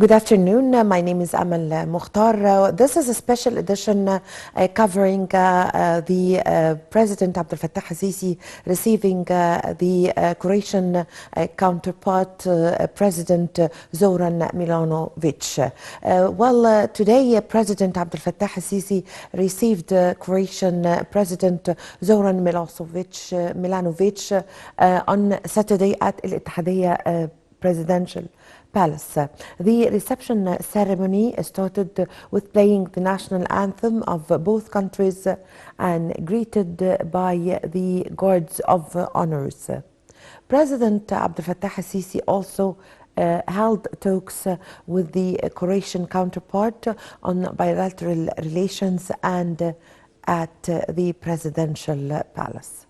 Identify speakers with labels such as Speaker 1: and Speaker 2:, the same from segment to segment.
Speaker 1: Good afternoon. My name is Amal Mukhtar. This is a special edition covering the President Abdel Fattah al-Sisi receiving the Croatian counterpart, President Zoran Milanovic. Today President Abdel Fattah al-Sisi received Croatian President Zoran Milanovic on Saturday at Al Ittihadiyya Presidential Palace. The reception ceremony started with playing the national anthem of both countries and greeted by the guards of honors. President Abdel Fattah al-Sisi also held talks with the Croatian counterpart on bilateral relations and at the presidential palace.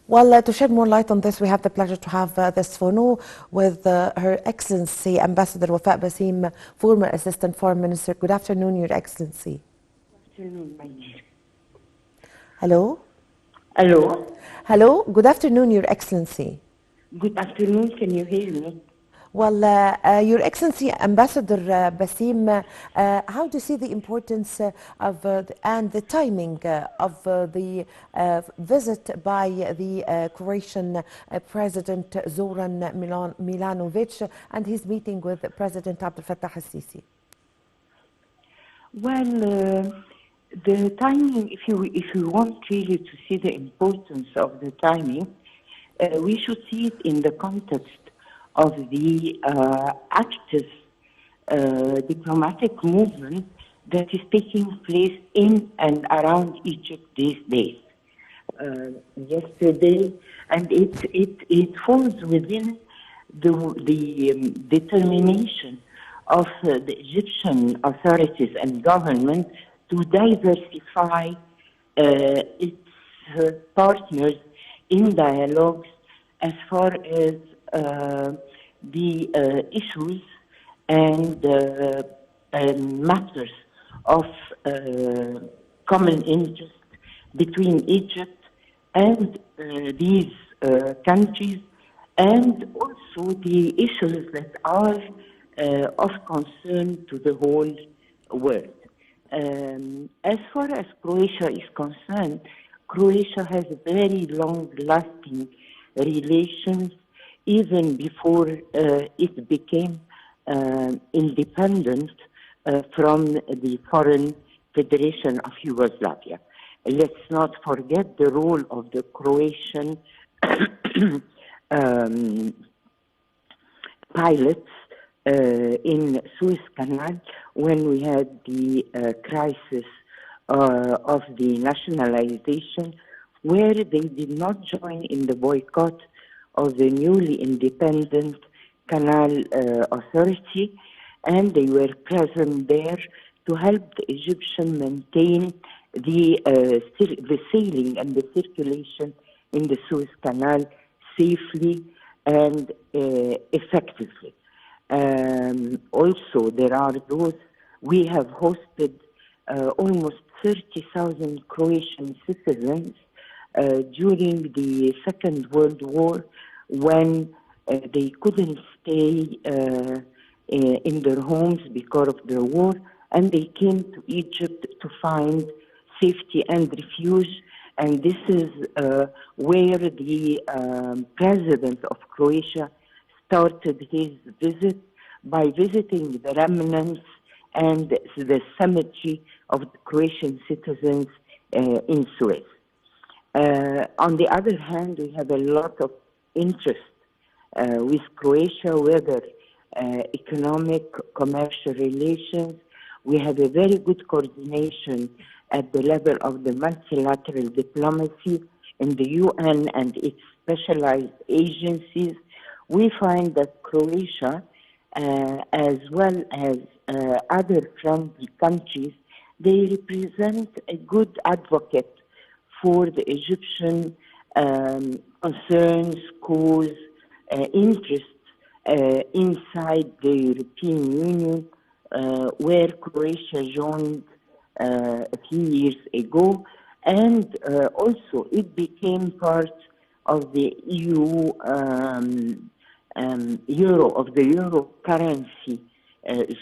Speaker 1: Well, to shed more light on this, we have the pleasure to have this phono with Her Excellency Ambassador Wafa Basim, former Assistant Foreign Minister. Good afternoon, Your Excellency.
Speaker 2: Good afternoon, my dear.
Speaker 1: Hello?
Speaker 2: Hello?
Speaker 1: Hello, good afternoon, Your Excellency.
Speaker 2: Good afternoon, can you hear me?
Speaker 1: Well, Your Excellency Ambassador Basim, how do you see the importance and the timing of the visit by the Croatian President Zoran Milanovic and his meeting with President Abdel Fattah al-Sisi?
Speaker 2: Well, the timing, if you want really to see the importance of the timing, we should see it in the context of the active diplomatic movement that is taking place in and around Egypt these days. Yesterday, and it falls within the determination of the Egyptian authorities and government to diversify its partners in dialogues as far as the issues and matters of common interest between Egypt and these countries, and also the issues that are of concern to the whole world. As far as Croatia is concerned, Croatia has very long-lasting relations even before it became independent from the foreign Federation of Yugoslavia. Let's not forget the role of the Croatian pilots in Suez Canal when we had the crisis of the nationalization, where they did not join in the boycott of the newly independent Canal Authority, and they were present there to help the Egyptian maintain the sailing and the circulation in the Suez Canal safely and effectively. Also, there are those, we have hosted almost 30,000 Croatian citizens during the Second World War, when they couldn't stay in their homes because of the war, and they came to Egypt to find safety and refuge. And this is where the president of Croatia started his visit, by visiting the remnants and the cemetery of the Croatian citizens in Suez. On the other hand, we have a lot of interest with Croatia, whether economic, commercial relations. We have a very good coordination at the level of the multilateral diplomacy in the UN and its specialized agencies. We find that Croatia, as well as other friendly countries, they represent a good advocate for the Egyptian concerns, cause, interests inside the European Union, where Croatia joined a few years ago, and also it became part of the EU euro currency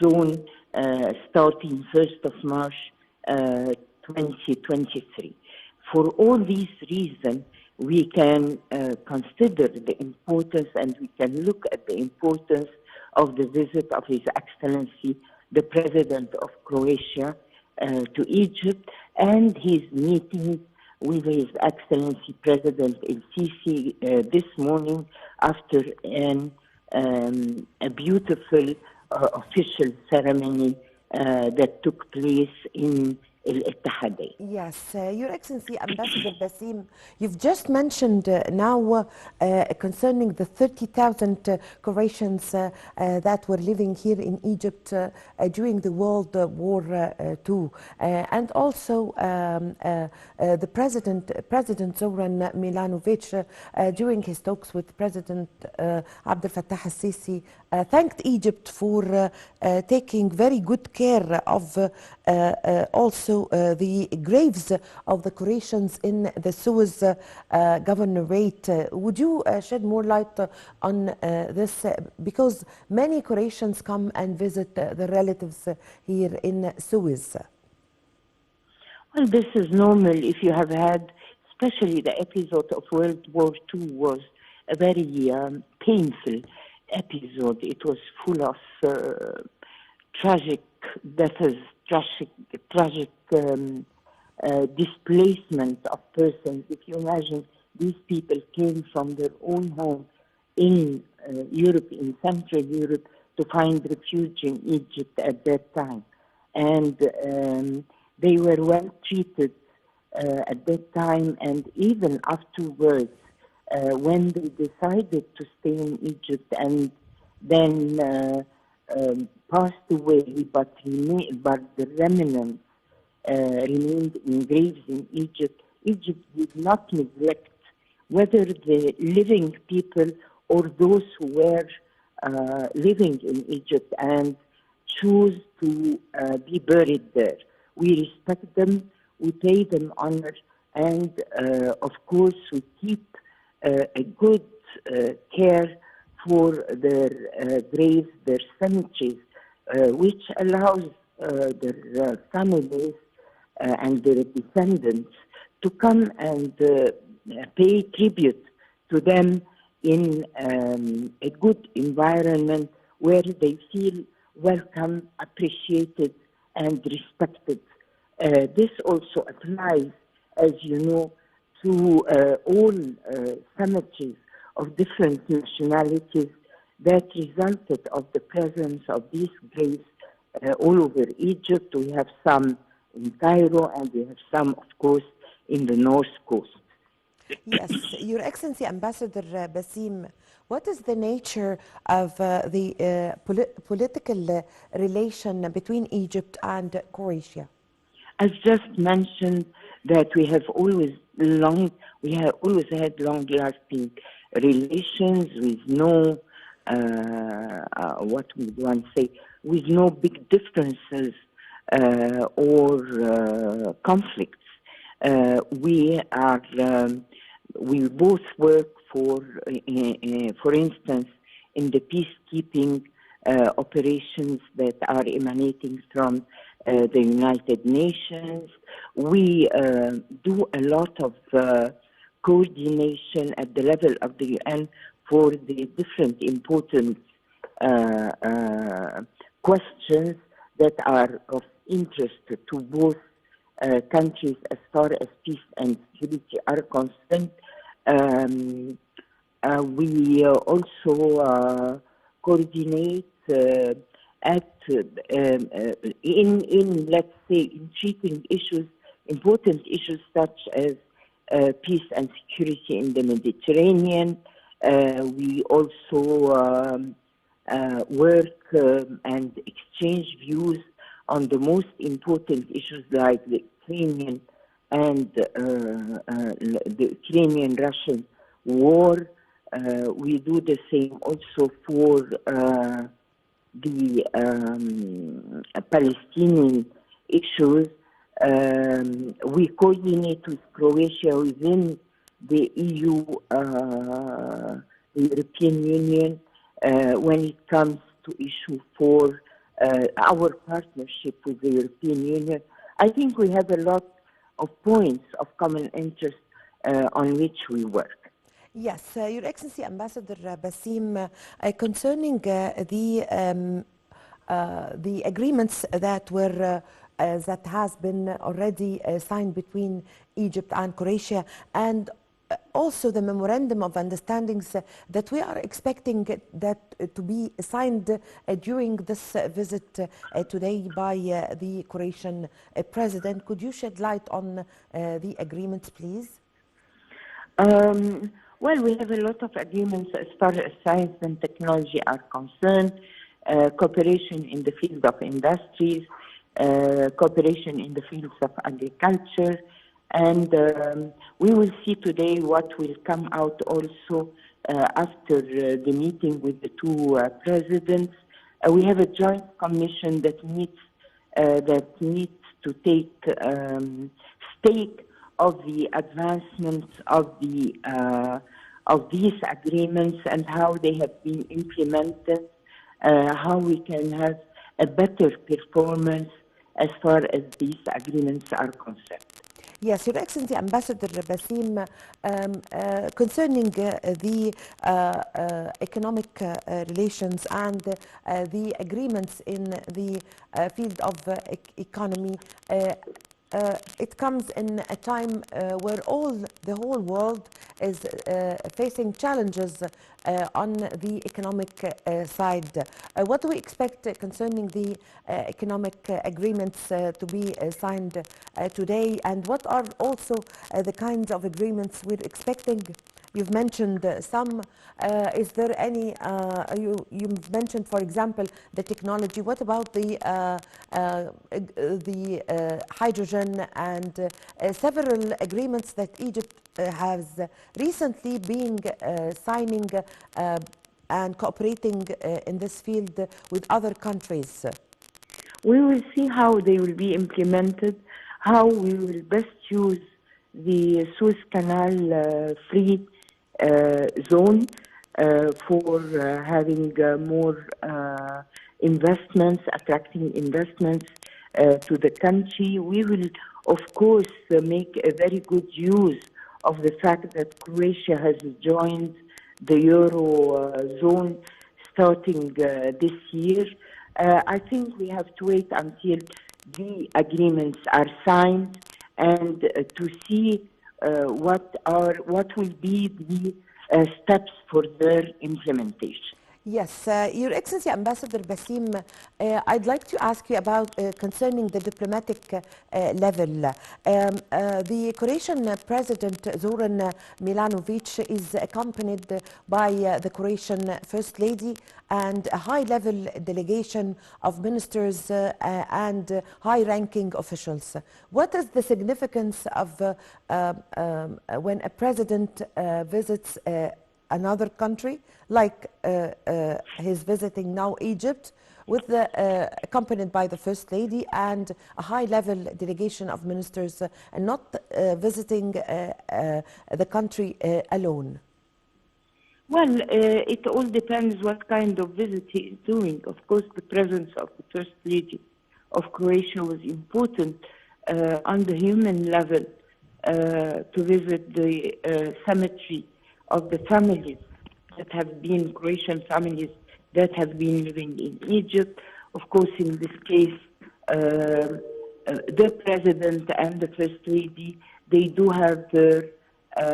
Speaker 2: zone starting 1st of March 2023. For all these reasons, we can consider the importance and we can look at the importance of the visit of His Excellency, the President of Croatia, to Egypt, and his meeting with His Excellency President El-Sisi this morning after a beautiful official ceremony that took place in Al-Ittihadiyya.
Speaker 1: Yes, Your Excellency, Ambassador Basim, you've just mentioned now concerning the 30,000 Croatians that were living here in Egypt during the World War II, and also the President Zoran Milanovic, during his talks with President Abdel Fattah al-Sisi, thanked Egypt for taking very good care of also the graves of the Croatians in the Suez Governorate. Would you shed more light on this? Because many Croatians come and visit their relatives here in Suez.
Speaker 2: Well, this is normal if you have had, especially the episode of World War II was a very painful episode. It was full of tragic deaths, tragic displacement of persons. If you imagine, these people came from their own home in Europe, in Central Europe, to find refuge in Egypt at that time. And they were well treated at that time, and even afterwards, when they decided to stay in Egypt and then passed away, but the remnants remained in graves in Egypt. Egypt did not neglect whether the living people or those who were living in Egypt and choose to be buried there. We respect them, we pay them honor, and of course we keep a good care for their graves, their cemeteries, which allows their families and their descendants to come and pay tribute to them in a good environment where they feel welcome, appreciated, and respected. This also applies, as you know, to all cemeteries of different nationalities that resulted of the presence of these graves all over Egypt. We have some in Cairo, and we have some, of course, in the North Coast.
Speaker 1: Yes, Your Excellency Ambassador Basim, what is the nature of the political relation between Egypt and Croatia?
Speaker 2: As just mentioned, that we have always had long-lasting relations with no, what would one say, with no big differences or conflicts. We both work for instance, in the peacekeeping operations that are emanating from the United Nations. We do a lot of coordination at the level of the UN for the different important questions that are of interest to both countries as far as peace and security are concerned. We also coordinate in let's say, in treating issues, important issues such as peace and security in the Mediterranean. We also work and exchange views on the most important issues like the Ukrainian and the Ukrainian-Russian war, We do the same also for the Palestinian issues. We coordinate with Croatia within the EU, the European Union, when it comes to issue for our partnership with the European Union. I think we have a lot of points of common interest on which we work.
Speaker 1: Yes, Your Excellency Ambassador Basim, concerning the agreements that were that has been already signed between Egypt and Croatia, and also the memorandum of understandings that we are expecting that to be signed during this visit today by the Croatian president. Could you shed light on the agreements, please?
Speaker 2: Well, we have a lot of agreements as far as science and technology are concerned, cooperation in the field of industries, cooperation in the fields of agriculture, and we will see today what will come out also after the meeting with the two presidents. We have a joint commission that needs to take stake of the advancements of these agreements and how they have been implemented, how we can have a better performance as far as these agreements are concerned.
Speaker 1: Yes, Your Excellency Ambassador Basim, concerning the economic relations and the agreements in the field of economy, it comes in a time where the whole world is facing challenges on the economic side. What do we expect concerning the economic agreements to be signed today, and what are also the kinds of agreements we're expecting? You've mentioned some. Is there any? You mentioned, for example, the technology. What about the hydrogen and several agreements that Egypt has recently been signing and cooperating in this field with other countries?
Speaker 2: We will see how they will be implemented, how we will best use the Suez Canal free zone for having more investments, attracting investments to the country. We will, of course, make a very good use of the fact that Croatia has joined the Eurozone starting this year. I think we have to wait until the agreements are signed and to see what will be the steps for their implementation.
Speaker 1: Yes, Your Excellency Ambassador Basim, I'd like to ask you about concerning the diplomatic level. The Croatian President Zoran Milanovic is accompanied by the Croatian First Lady and a high-level delegation of ministers and high-ranking officials. What is the significance of when a president visits another country, like he's visiting now Egypt, with accompanied by the First Lady and a high-level delegation of ministers, and not visiting the country alone?
Speaker 2: Well, it all depends what kind of visit he is doing. Of course, the presence of the First Lady of Croatia was important on the human level to visit the cemetery of the families that have been Croatian families that have been living in Egypt. Of course, in this case, the president and the First Lady, they do have their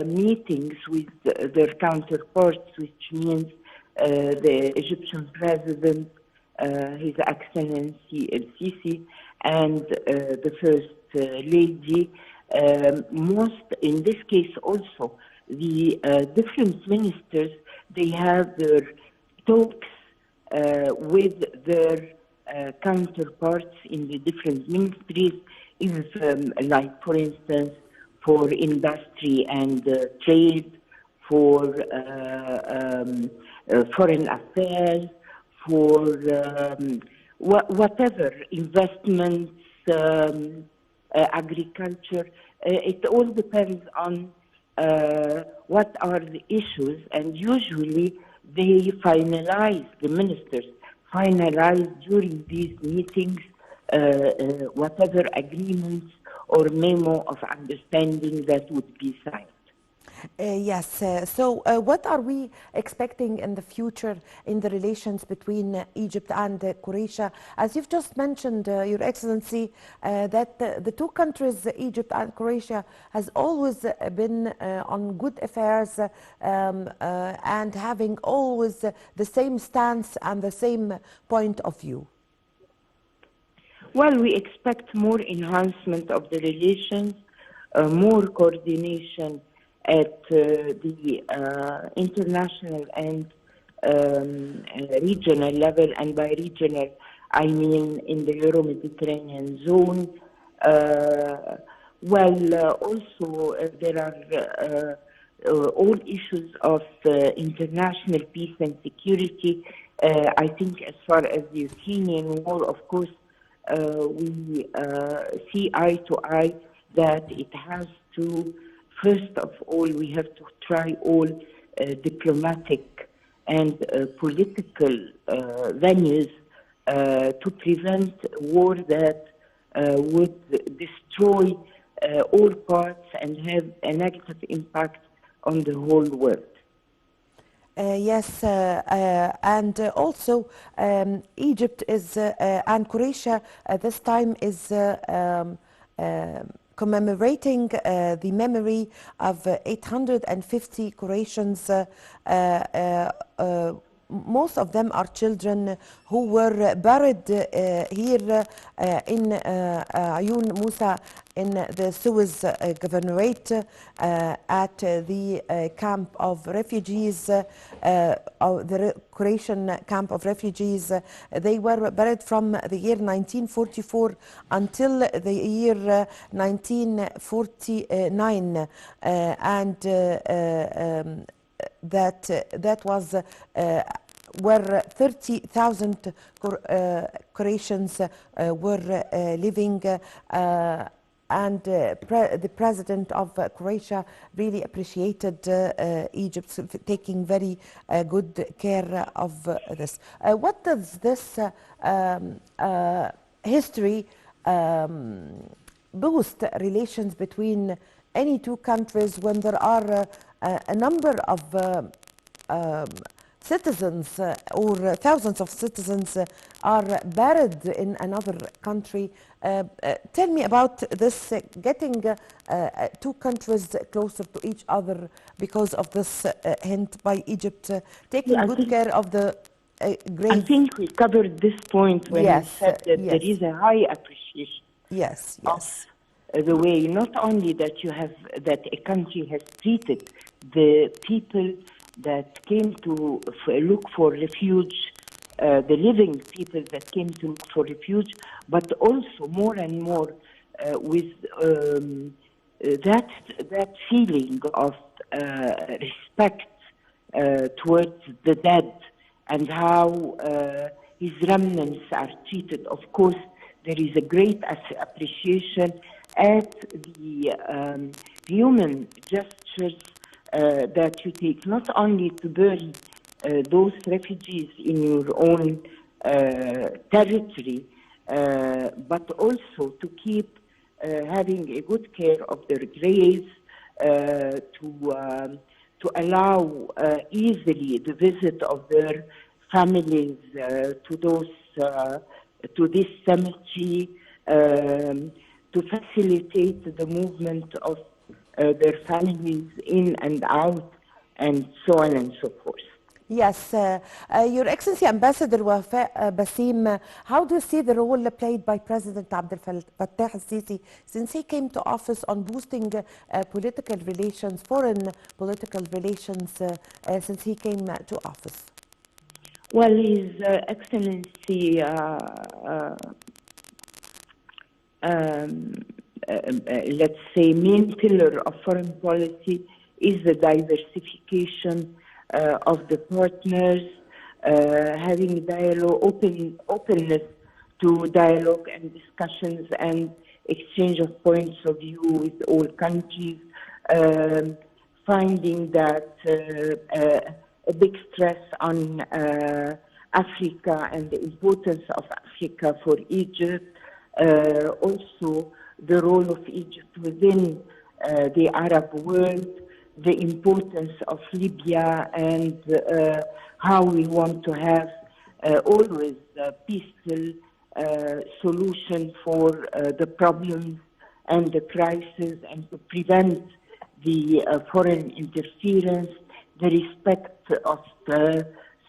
Speaker 2: meetings with their counterparts, which means the Egyptian president, His Excellency El-Sisi, and the First Lady. Most, in this case also, the different ministers, they have their talks with their counterparts in the different ministries, like, for instance, for industry and trade, for foreign affairs, for whatever, investments, agriculture. It all depends on what are the issues, and usually they finalize, the ministers finalize during these meetings whatever agreements or memo of understanding that would be signed.
Speaker 1: Yes. So, what are we expecting in the future in the relations between Egypt and Croatia? As you've just mentioned, Your Excellency, that the two countries, Egypt and Croatia, has always been on good affairs and having always the same stance and the same point of view.
Speaker 2: Well, we expect more enhancement of the relations, more coordination at the international and regional level, and by regional I mean in the Euro-Mediterranean zone. Also there are all issues of international peace and security. I think as far as the Ukrainian war, of course, we see eye to eye that it has to, first of all, we have to try all diplomatic and political venues to prevent war that would destroy all parts and have a negative impact on the whole world.
Speaker 1: Yes, and also Egypt is and Croatia this time is commemorating the memory of 850 Croatians. Most of them are children who were buried here in Ayoun Musa in the Suez Governorate at the camp of refugees, the Croatian camp of refugees. They were buried from the year 1944 until the year 1949, and that was where 30,000 Croatians were living, and the president of Croatia really appreciated Egypt taking very good care of this. What does this history boost relations between any two countries when there are a number of citizens or thousands of citizens are buried in another country? Tell me about this, getting two countries closer to each other because of this hint by Egypt taking good care of the graves.
Speaker 2: I think we covered this point when we said that
Speaker 1: yes.
Speaker 2: there is a high appreciation
Speaker 1: yes
Speaker 2: of the way not only that you have that a country has treated the people that came to look for refuge, the living people that came to look for refuge, but also more and more with that feeling of respect towards the dead and how his remnants are treated. Of course, there is a great appreciation at the human gestures that you take, not only to bury those refugees in your own territory, but also to keep having a good care of their graves, to allow easily the visit of their families to this cemetery, to facilitate the movement of their families in and out, and so on and so forth.
Speaker 1: Yes, Your Excellency Ambassador Wafa Basim, how do you see the role played by President Abdel Fattah al-Sisi since he came to office on boosting political relations, foreign political relations, since he came to office?
Speaker 2: Well, His Excellency let's say, main pillar of foreign policy is the diversification of the partners, having dialogue, openness to dialogue and discussions and exchange of points of view with all countries, finding that a big stress on Africa and the importance of Africa for Egypt, also the role of Egypt within the Arab world, the importance of Libya, and how we want to have always a peaceful solution for the problems and the crisis, and to prevent the foreign interference, the respect of the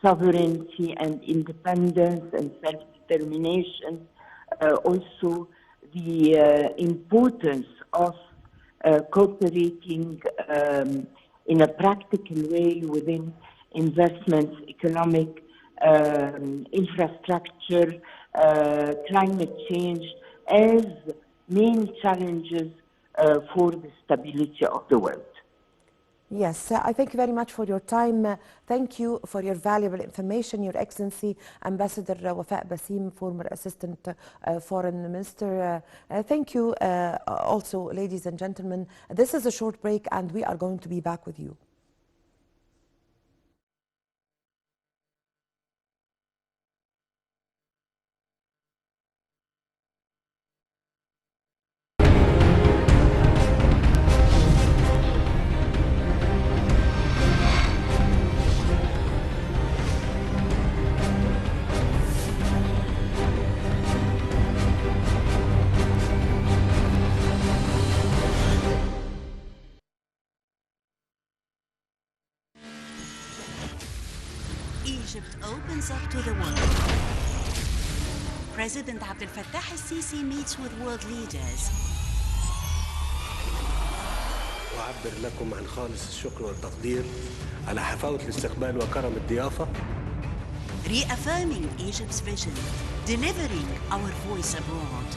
Speaker 2: sovereignty and independence and self-determination, also the importance of cooperating in a practical way within investments, economic infrastructure, climate change as main challenges for the stability of the world.
Speaker 1: Yes, I thank you very much for your time. Thank you for your valuable information, Your Excellency, Ambassador Wafa Basim, former Assistant Foreign Minister. Thank you also, ladies and gentlemen. This is a short break and we are going to be back with you.
Speaker 3: Egypt opens up to the world. President Abdel Fattah al-Sisi meets with world leaders.
Speaker 4: وأعبر لكم عن خالص الشكر والتقدير على حفاوة الاستقبال وكرم الضيافة.
Speaker 3: Reaffirming Egypt's vision, delivering our voice abroad.